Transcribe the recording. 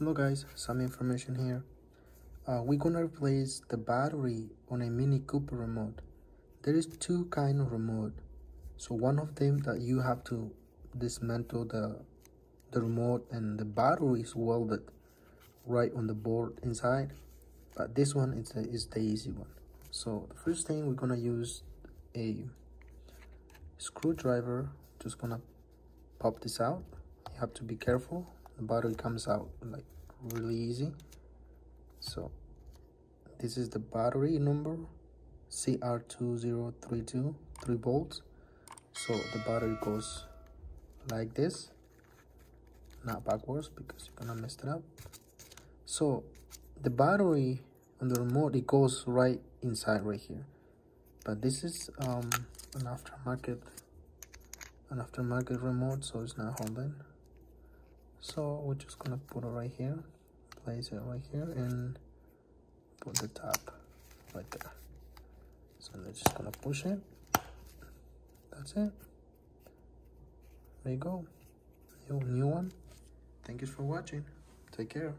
Hello guys, some information here. We're gonna replace the battery on a Mini Cooper remote. There is two kind of remote. So one of them that you have to dismantle the remote and the battery is welded right on the board inside. But this one is the easy one. So the first thing, we're gonna use a screwdriver. Just gonna pop this out. You have to be careful. The battery comes out like really easy. So this is the battery number, CR2032, 3 volts. So the battery goes like this, not backwards because you're gonna mess it up. So the battery on the remote, it goes right inside right here, but this is an aftermarket remote, so it's not holding. So we're just gonna put it right here, place it right here, and put the top right there. So they're just gonna push it. That's it. There you go. New one. Thank you for watching. Take care.